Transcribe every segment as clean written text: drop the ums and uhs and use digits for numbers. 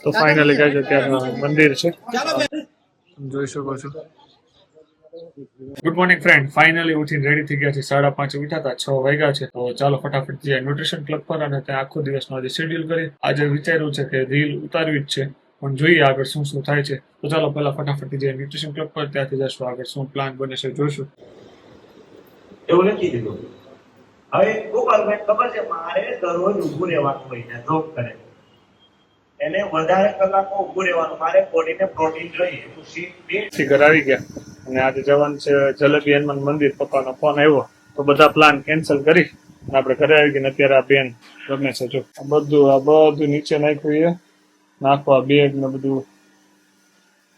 તો finally guys અત્યારે મંદિર છે, જોઈ શકો છો. ગુડ મોર્નિંગ ફ્રેન્ડ, ફાઇનલી ઉઠીને રેડી થઈ ગયા છે. 5:30 ઉઠ્યા હતા, 6 વાગ્યા છે. તો ચાલો ફટાફટ જઈએ ન્યુટ્રિશન ક્લબ પર અને ત્યાં આખો દિવસનો આજે શેડ્યુલ કરી. આજે વિચાર્યું છે કે રીલ ઉતારવી જ છે, પણ જોઈએ આગળ શું શું થાય છે. તો ચાલો પહેલા ફટાફટ જઈએ ન્યુટ્રિશન ક્લબ પર, ત્યાંથી જશું આગળ શું પ્લાન બને છે જોઈશું. એવું નથી કીધું. હવે ગોપાલભાઈ ખબર છે, મારે દરરોજ ઊભું રહેવાનું હોય ને જોબ કરે એને વધારે કલાકો ઊભું રહેવાનું, મારે બોડીને પ્રોટીન જોઈએ. ઘર આવી ગયા અને આજે જવાનું છે જલેબી હનુમાન મંદિર. પપ્પાનો ફોન આવ્યો તો બધા પ્લાન કેન્સલ કરી આપણે ઘરે આવી ગયા. અત્યારે આ બેન ગમે છે, જો આ બધું નીચે નાખ્યું છે, નાખવા બેગ ને બધું.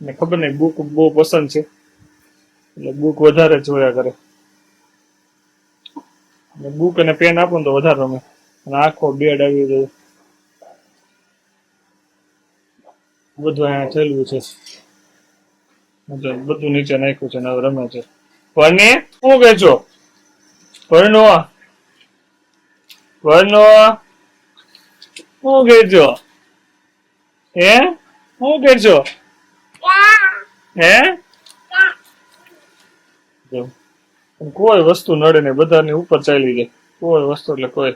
ને ખબર નહીં, બુક બહુ પસંદ છે એટલે બુક વધારે જોયા કરે. બુક અને પેન આપો ને તો વધારે રમે. અને આખો બેડ આવી જાય, બધું અહીંયા થયેલું છે, બધું નીચે નાખ્યું છે ને હવે રમે છે. ભરને શું કહેજો? ભરનો શું કહેજો? હે શું કહેજો? હે કોઈ વસ્તુ નડે નહીં, બધાની ઉપર ચાલી જાય. કોઈ વસ્તુ એટલે કોઈ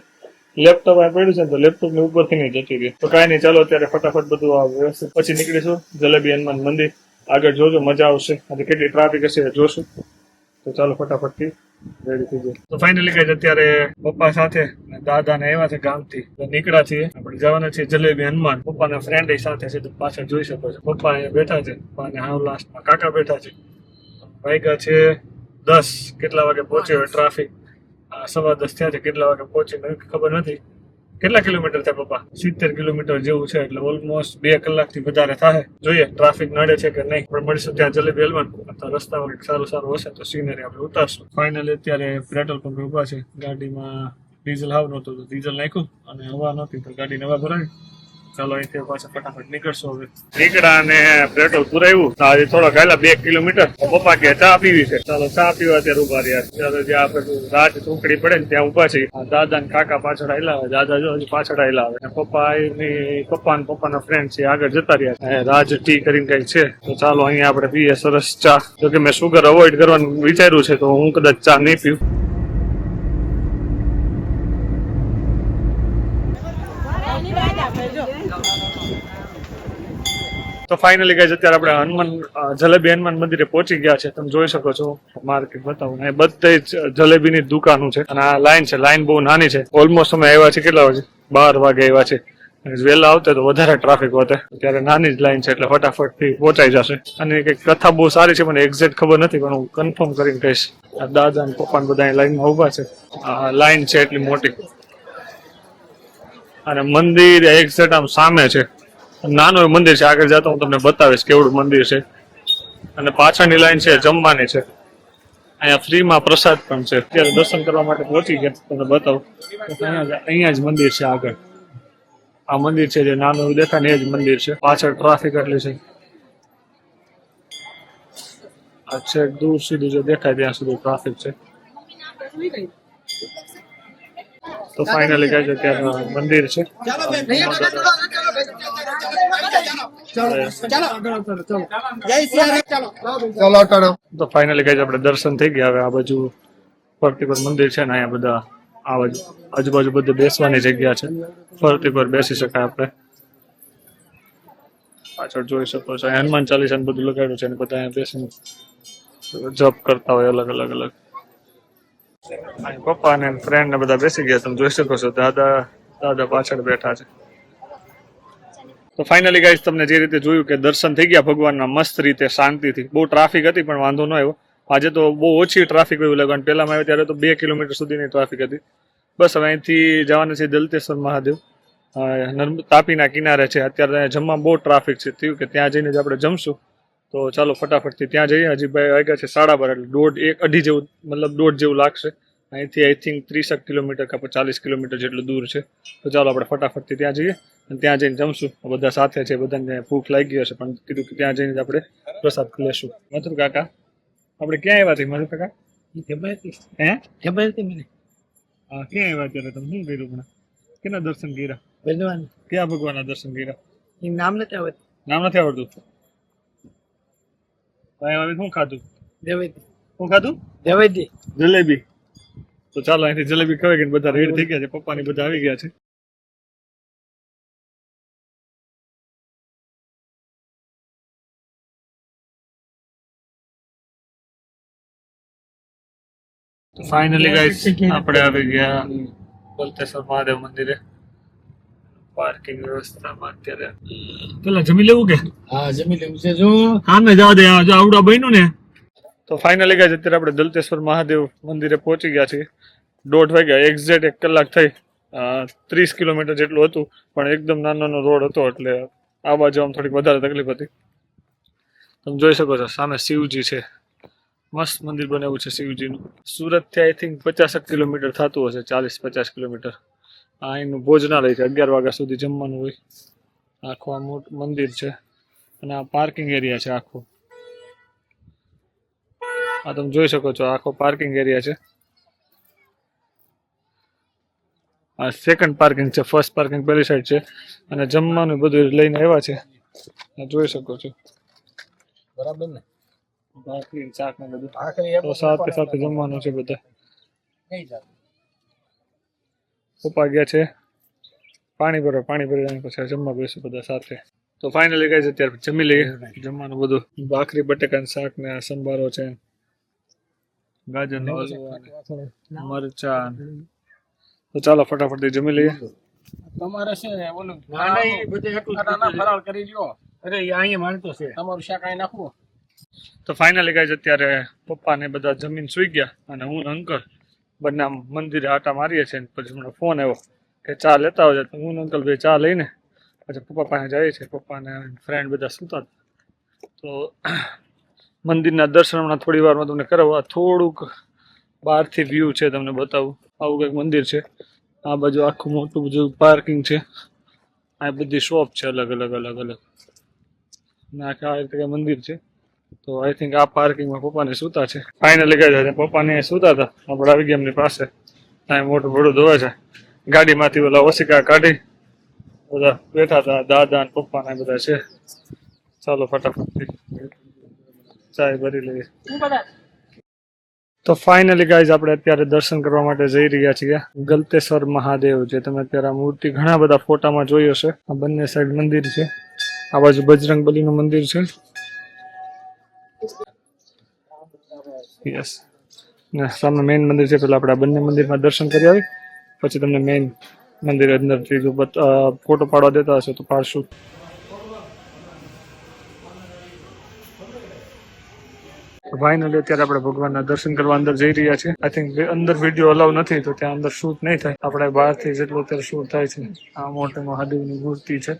લેપટોપ આ પડ્યું છે ને તો લેપટોપ ની ઉપરથી નહીં જતી રહી. તો કાંઈ નહીં, ચાલો અત્યારે ફટાફટ બધું આ વ્યવસ્થિત પછી નીકળીશું જલેબી હનુમાન મંદિર. આગળ જોજો, મજા આવશે. આજે કેટલી ટ્રાફિક હશે જોશું. તો ચાલો ફટાફટથી રેડી થઈ જાય. તો ફાઇનલી કઈ અત્યારે પપ્પા સાથે દાદા ને આવ્યા છે ગામથી, તો નીકળ્યા છીએ. આપણે જવાના છીએ જલેબી હનુમાન. પપ્પાના ફ્રેન્ડ સાથે છે, તો પાછળ જોઈ શકો છો. પપ્પા અહીંયા બેઠા છે અને હાવ લાસ્ટમાં કાકા બેઠા છે. વાગ્યા છે 10. કેટલા વાગે પહોંચ્યો ટ્રાફિક? 10:15 થયા છે. કેટલા વાગે પહોંચી ખબર નથી. કેટલા કિલોમીટર થાય પપ્પા? 70 કિલોમીટર જેવું છે, એટલે ઓલમોસ્ટ 2 કલાકથી વધારે થાય. જોઈએ ટ્રાફિક નડે છે કે નહીં. પણ મળીશું ત્યાં જલેબી હલવાન. તો રસ્તામાં સારું હશે તો સીનરી આપણે ઉતારશું. ફાઇનલી અત્યારે પેટ્રોલ પંપ ઉભા છે. ગાડીમાં ડીઝલ હાવ નહોતું તો ડીઝલ નાખ્યું અને હવા નહોતી તો ગાડી નવા ભરાવી. ચાલો અહીંથી પાછા ફટાફટ નીકળશું. હવે નીકળ્યા અને પેટ્રોલ પુરાવ્યું. આજે થોડા ગાયલા 2 કિલોમીટર. પપ્પા કે ચા પીવી છે, ચાલો ચા પીવા અત્યારે ઉભા રહ્યા. ચાલો જ્યાં આપણે રાત ટુકડી પડે ને ત્યાં ઉભા છે. દાદા ને કાકા પાછળ આવેલા આવે, દાદા જો હજી પાછળ આવેલા આવે. પપ્પા ને પપ્પાના ફ્રેન્ડ છે આગળ જતા રહ્યા. રાજ ટી કરીને કઈ છે, તો ચાલો અહીંયા આપણે પીએ સરસ ચા. જો કે મેં સુગર અવોઇડ કરવાનું વિચાર્યું છે, તો હું કદાચ ચા નહીં પીવું. તો ફાઇનલી ગાઈઝ અત્યારે આપણે જલેબી હનુમાન મંદિરે પહોંચી ગયા છે. તમે જોઈ શકો છો. માર્કેટ બતાવું, અહીં બધી જ જલેબીની દુકાનો છે અને આ લાઈન છે. લાઈન બહુ નાની છે. ઓલમોસ્ટ અમે આવ્યા છે કેટલા વાગે? 12 વાગે આવ્યા છે. વહેલા આવતે તો વધારે ટ્રાફિક હોતે. અત્યારે નાની જ લાઈન છે એટલે ફટાફટ થી પહોંચાઈ જશે. અને કઈક કથા બહુ સારી છે, મને એક્ઝેક્ટ ખબર નથી, પણ હું કન્ફર્મ કરીને કહીશ. દાદા ને પપ્પા બધા લાઈનમાં ઉભા છે. લાઈન છે એટલી મોટી અને મંદિર એક્ઝેક્ટ આમ સામે છે. નાનું મંદિર છે, આગળ જતા હું તમને બતાવીશ કેવડું મંદિર છે. અને પાછળની લાઈન છે જમવાની છે. અહીંયા ફ્રીમાં પ્રસાદ પણ છે. અત્યારે દર્શન કરવા માટે પહોંચી ગયા, તમને બતાવું. અહીંયા જ મંદિર છે આગળ. આ મંદિર છે જે નાનું દેખાય ને એ જ મંદિર છે. પાછળ ટ્રાફિક એટલી છે. આ છેક દૂર સુધી જો દેખાય ત્યાં સુધી ટ્રાફિક છે. તો ફાઇનલી કહે છે ત્યાં મંદિર છે. તો ફાઇનલી કઈ આપણે દર્શન થઈ ગયા. હવે આ બાજુ ફરતી પર મંદિર છે ને, અહીંયા બધા આ બાજુ આજુબાજુ બધે બેસવાની જગ્યા છે. ફરતી પર બેસી શકાય આપણે. પાછળ જોઈ શકો છો હનુમાન ચાલીસા ને બધું લગાડ્યું છે, અને બધા અહીંયા બેસીને જપ કરતા હોય અલગ અલગ. પપ્પા ને ફ્રેન્ડ ને બધા બેસી ગયા. તમે જોઈ શકો છો દાદા પાછળ બેઠા છે. તો ફાઇનલી ગાઈસ તમને જે રીતે જોયું કે દર્શન થઈ ગયા ભગવાનના મસ્ત રીતે, શાંતિથી. બહુ ટ્રાફિક હતી પણ વાંધો ન આવ્યો. આજે તો બહુ ઓછી ટ્રાફિક એવું લાગ્યું. પહેલામાં આવ્યો ત્યારે તો 2 કિલોમીટર સુધીની ટ્રાફિક હતી. બસ હવે અહીંથી જવાના છે દલતેશ્વર મહાદેવ, તાપીના કિનારે છે. અત્યારે જમવા બહુ ટ્રાફિક છે, થયું કે ત્યાં જઈને જ આપણે જમશું. તો ચાલો ફટાફટથી ત્યાં જઈએ. હજી વાગ્યા છે 12:30, એટલે 1.5 જેવું, મતલબ 1.5 જેવું લાગશે. અહીંથી આઈ થિંક 30 કિલોમીટર કે 40 કિલોમીટર જેટલું દૂર છે. તો ચાલો આપણે ફટાફટથી ત્યાં જઈએ અને ત્યાં જઈને જમશું. બધા સાથે છે, બધાને ભૂખ લાગી હશે, પણ કીધું કે ત્યાં જઈને આપણે પ્રસાદ લેશું. મથુર કાકા આપણે ક્યાં આવ્યા છીએ? મથુર કાકા હે ખબર હતી મને. હા, ક્યાં આવ્યા ત્યારે? તમે શું કર્યું? પણ કેના દર્શન કર્યા? કયા ભગવાનના દર્શન કર્યા? એ નામ નથી આવડતું. નામ નથી આવડતું. ભાઈ હવે શું ખાધું? દેવેદી. શું ખાધું? દેવેદી. જલેબી. તો ચાલો અહીંથી જલેબી ખવાઈ ગઈ, બધા રેડી થઈ ગયા છે, પપ્પાની બધા આવી ગયા છે. તો ફાઇનલી ગાઈસ આપણે આવી ગયા ગલતેશ્વર મહાદેવ મંદિરે. પાર્કિંગ વ્યવસ્થામાં અત્યારે પેલા જમી લેવું કે હા જમી લેવું છે. જો હા મેં જવા દે, જો આવડા બન્યું ને. તો ફાઇનલી ગાઈસ અત્યારે આપણે દલતેશ્વર મહાદેવ મંદિરે પહોંચી ગયા છીએ. 1:30 વાગ્યા, એક્ઝેક્ટ 1 કલાક થઈ. 30 કિલોમીટર જેટલું હતું, પણ એકદમ નાનો રોડ હતો એટલે આવવા જવામાં થોડીક વધારે તકલીફ હતી. તમે જોઈ શકો છો સામે શિવજી છે, મસ્ત મંદિર બનાવ્યું છે શિવજીનું. સુરતથી આઈ થિંક 50 કિલોમીટર થતું હશે, 40-50 કિલોમીટર. આ એનું ભોજનાલય છે, 11 વાગ્યા સુધી જમવાનું હોય. આખું આ મોટું મંદિર છે અને આ પાર્કિંગ એરિયા છે આખો. આ તમે જોઈ શકો છો આખો પાર્કિંગ એરિયા છે. આ સેકન્ડ પાર્કિંગ છે, ફર્સ્ટ પાર્કિંગ પેલી સાઈડ છે અને જમવાનું બધું લઈને આવ્યા છે. આ જોઈ શકો છો. બરાબર ને. ભાખરી શાક ને બધું. આખરી તો સાથે સાથે જમવાનું છે બધા. નહીં જાતું. પપ્પા ગયા છે પાણી ભરવા, પાણી ભરી જાય પછી જમવા બેસું બધા સાથે. તો ફાઇનલી ગાઈસ અત્યારે જમી લઈએ. જમવાનું બધું ભાખરી બટેકાનું શાક ને આ સંભારો છે, ગાજરનો હલવો અને મરચા. તો ચાલો ફટાફટ જમી લઈએ. તમારે છે ઓલું ફરાળ કરી લ્યો. અરે અહીંયા માનતો છે તમારું શાક અહીં નાખવું. તો ફાઇનલી ગાઈસ અત્યારે પપ્પા ને બધા જમીન સુઈ ગયા અને હું ને અંકલ બંને આમ મંદિરે આટા મારીએ છીએ. પછી મને ફોન આવ્યો કે ચા લેતા આવજો. તો હું ને અંકલ બે ચા લઈને પછી પપ્પા પાસે જઈએ છીએ. પપ્પા ને ફ્રેન્ડ બધા સુતા હતા. તો મંદિરના દર્શન હમણાં થોડી વારમાં તમને કરાવવા. થોડુંક બહારથી વ્યૂ છે તમને બતાવું. આવું કંઈક મંદિર છે. આ બાજુ આખું મોટું બધું પાર્કિંગ છે. આ બધી શોપ છે અલગ અલગ અને આખા રીતે કંઈ મંદિર છે. તો આઈ થિંક આ પાર્કિંગમાં પપ્પાને સૂતા છે. ફાઇનલી ગયા છે પપ્પાને સૂતા હતા, આપણે આવી ગયા એમની પાસે. ત્યાં મોટું ભડું ધોવે છે. ગાડીમાંથી ઓલા ઓશિકા કાઢી બધા બેઠા હતા, દાદા અને પપ્પા ને બધા છે. ચાલો ફટાફટ ચાય ભરી લઈએ. તો ફાઇનલી ગાઈઝ આપણે અત્યારે દર્શન કરવા માટે જઈ રહ્યા છીએ ગલતેશ્વર મહાદેવ. જે તમે અત્યારે આ મૂર્તિ ઘણા બધા ફોટામાં જોઈ હશે. આ બંને સાઈડ મંદિર છે. આ બાજુ બજરંગબલીનું મંદિર છે. યસ, ને સામે મેઇન મંદિર છે. પેલા આપણે આ બંને મંદિરમાં દર્શન કરી આવી પછી તમને મેઇન મંદિર અંદરથી જો ફોટો પાડવા દેતા હશે તો પાડશું. ફાઇનલી અત્યારે આપણે ભગવાનના દર્શન કરવા અંદર જઈ રહ્યા છીએ. આઈ થિંક અંદર વિડીયો અલાઉ નથી તો ત્યાં અંદર શૂટ નહીં થાય. આપણે બહારથી જેટલું અત્યારે શૂટ થાય છે. આ મોટી મહાદેવની મૂર્તિ છે,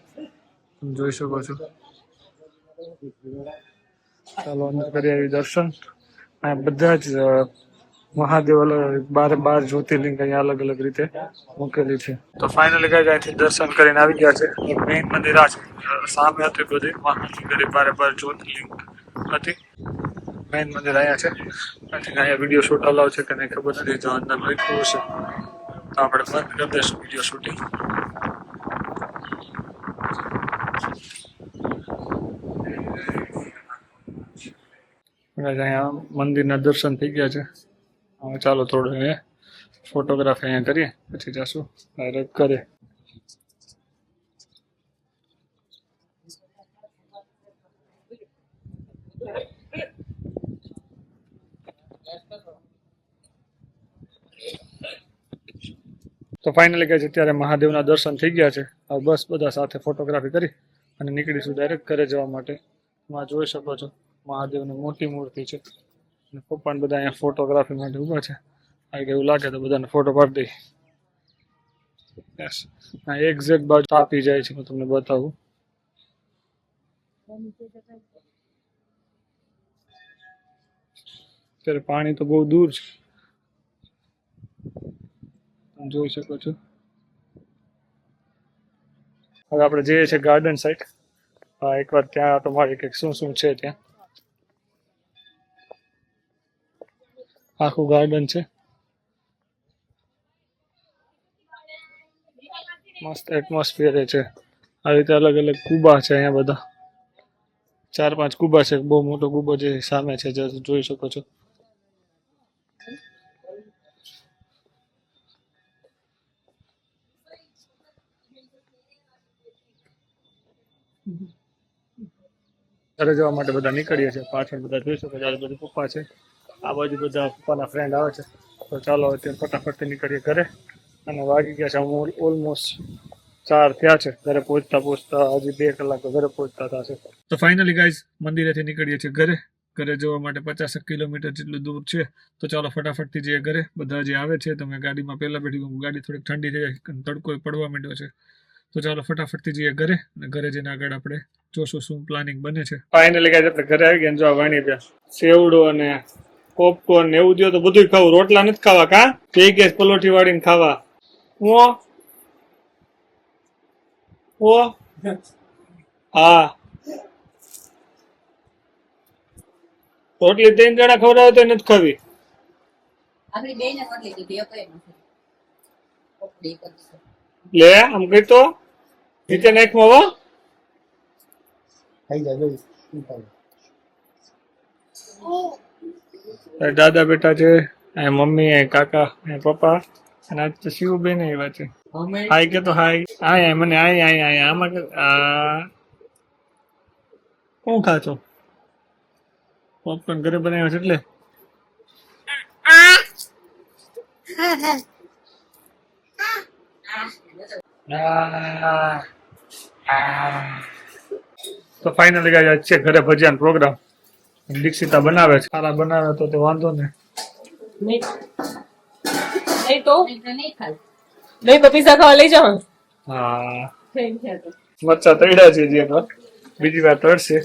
તમે જોઈ શકો છો. ચાલો અંદર કરી આવી દર્શન. આ બધા જ મહાદેવ બાર જ્યોતિર્લિંગ અહીંયા અલગ અલગ રીતે મૂકેલી છે. તો ફાઇનલી ગાઈઝ અહીંથી દર્શન કરીને આવી ગયા છે. મેઇન મંદિર આ છે. સામે હતી બધી મહાદેવ બાર જ્યોતિર્લિંગ હતી. મેઇન મંદિર અહીંયા છે. અહીંયા વિડીયો શૂટ અલાવ છે કે નહીં ખબર નથી. જો અંદર લખ્યું હશે તો આપણે બંધ કરી દઈશું વિડીયો શૂટિંગ. અહીંયા મંદિરના દર્શન થઈ ગયા છે. હવે ચાલો થોડું ફોટોગ્રાફી અહીંયા કરીએ પછી જશું ડાયરેક્ટ કરે. તો ફાઇનલી કહે છે અત્યારે મહાદેવના દર્શન થઈ ગયા છે. હવે બસ બધા સાથે ફોટોગ્રાફી કરી અને નીકળીશું ડાયરેક્ટ ઘરે જવા માટે. માં જોઈ શકો છો મહાદેવની મોટી મૂર્તિ છે અને પપ્પાને બધા અહીંયા ફોટોગ્રાફી માટે ઊભા છે. આ એવું લાગે તો બધાને ફોટો પાડી દઈ. યસ, આ એક્ઝેક્ટ બાજુ તાપી જાય છે, હું તમને બતાવું. અત્યારે પાણી તો બહુ દૂર છે, તમે જોઈ શકો છો. હવે આપણે જઈએ છીએ ગાર્ડન સાઈડ. એકવાર ત્યાં આટો મારી કે શું શું છે ત્યાં. આખું ગાર્ડન છે, મસ્ત એટમોસ્ફિયર છે. આવી રીતે અલગ અલગ કુબા છે અહીંયા બધા 4-5 કુબા છે. બહુ મોટો કુબો જે સામે છે જે જોઈ શકો છો. ઘરે જવા માટે બધા નીકળીએ છીએ. પાછળ બધા જોઈ શકો છો. આ બધું પપ્પા છે, આ બાજુ બધા પપ્પાના ફ્રેન્ડ આવે છે. તો ચાલો અત્યારે ફટાફટથી નીકળીએ ઘરે. અને વાગી ગયા છે ઓલમોસ્ટ 4 થયા છે. ઘરે પહોંચતા હજી 2 કલાક તો ઘરે પહોંચતા થશે. તો ફાઇનલી ગાઈઝ મંદિરેથી નીકળીએ છીએ ઘરે. ઘરે જવા માટે 50 કિલોમીટર જેટલું દૂર છે. તો ચાલો ફટાફટથી જઈએ ઘરે. બધા જે આવે છે તમે ગાડીમાં પહેલા બેઠી ગાડી થોડીક ઠંડી થઈ જાય, તડકો પડવા માંડ્યો છે. તો ચાલો ફટાફટથી જઈએ ઘરે. અને ઘરે જઈને આગળ આપણે જોશું શું પ્લાનિંગ બને છે. ફાઇનલી ગાઈઝ આપણે ઘરે આવી ગયા. જો આ વાણી ત્યાં સેવડો અને પોપકોર્ન ને એવું દો તો બધું ખાવું. રોટલા નથી ખાવા. કા તે ગેસ પલોઠી વાળીને ખાવા. ઓ હા, રોટલી 3 જણા ખવડાવે તો નથી ખાવી. લે આમ કઈ તો નીચે નાખમાં હો. દાદા બેટા છે, મમ્મી, કાકા, પપ્પા અને આજ તો શિવબેન એવા છે. હાય કે તો હાય. હાય મને હાય હાય હાય. આમાં શું ખાશો? પોપકોર્ન ઘરે બનાવ્યો છે એટલે. તો ફાઇનલી ગાય છે ઘરે ભજીયાનો પ્રોગ્રામ. દીક્ષિતા બનાવે છે. સારા બનાવે તો વાંધો ને. નહીં તો પીઝા ખાવા લઈ જાઓ. હા મરચા તળ્યા છે જે બીજી વાર તળશે.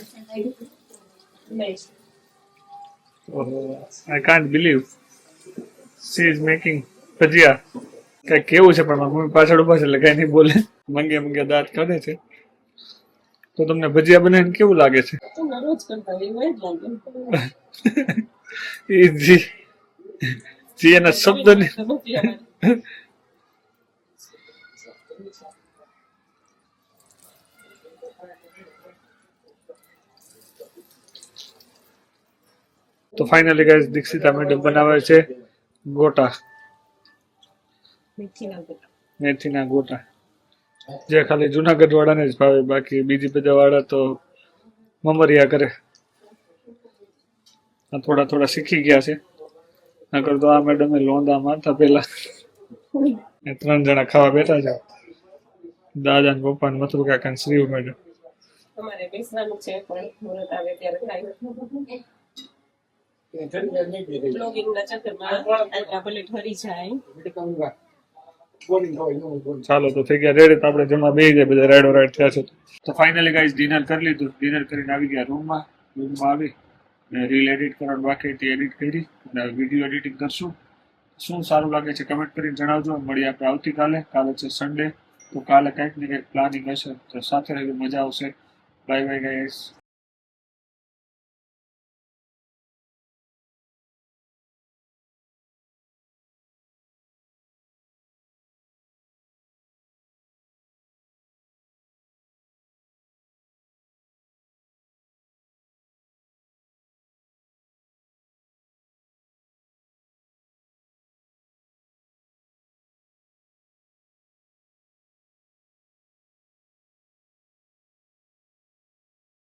I can't believe she is making ભજીયા. કઈ કેવું છે પણ મારી મમ્મી પાછળ ઉભા છે એટલે કઈ નહીં બોલે. મંગે દાંત કાઢે છે. તો તમને ભજીયા બનાવીને કેવું લાગે છે? રોજ કરતા એવું જ લાગે. જી એના શબ્દ ને તો ફાઇનલી ગાઈસ દીક્ષિતા મેડમ બનાવે છે ગોટા, મેથીના ગોટા, જે ખાલી જુનાગઢ વાળાને જ ભાવે. બાકી બીજી બધા વાળા તો મમરિયા કરે. થોડા શીખી ગયા છે. નકર તો આ મેડમે લોંદા મારતા પેલા 3 જણા ખાવા બેઠા છે. દાદા ને પપ્પા ને મથુર કાકા ને શ્રીવ મેડમ. તમારે બેસવાનું છે પણ મુહૂર્ત આવે ત્યારે ખાઈ. બ્લોગિંગના ચક્કરમાં આટલા ભલે ઠરી જાય. ચાલો તો થઈ ગયા રેડી. તો આપણે જમવા બેસી જાય. બધા રાઈડો રાઈડ થયા છે. તો ફાઇનલી ગાઈસ ડિનર કરી લીધું. ડિનર કરીને આવી ગયા રૂમમાં આવી રીલ એડિટ કરવાનું બાકી હતી, એડિટ કરી અને વિડીયો એડિટિંગ કરશું. શું સારું લાગે છે કમેન્ટ કરીને જણાવજો. મળીએ આપણે આવતીકાલે. કાલે છે સન્ડે, તો કાલે કંઈક ને કંઈક પ્લાનિંગ હશે તો સાથે રહેજો, મજા આવશે. Bye bye guys.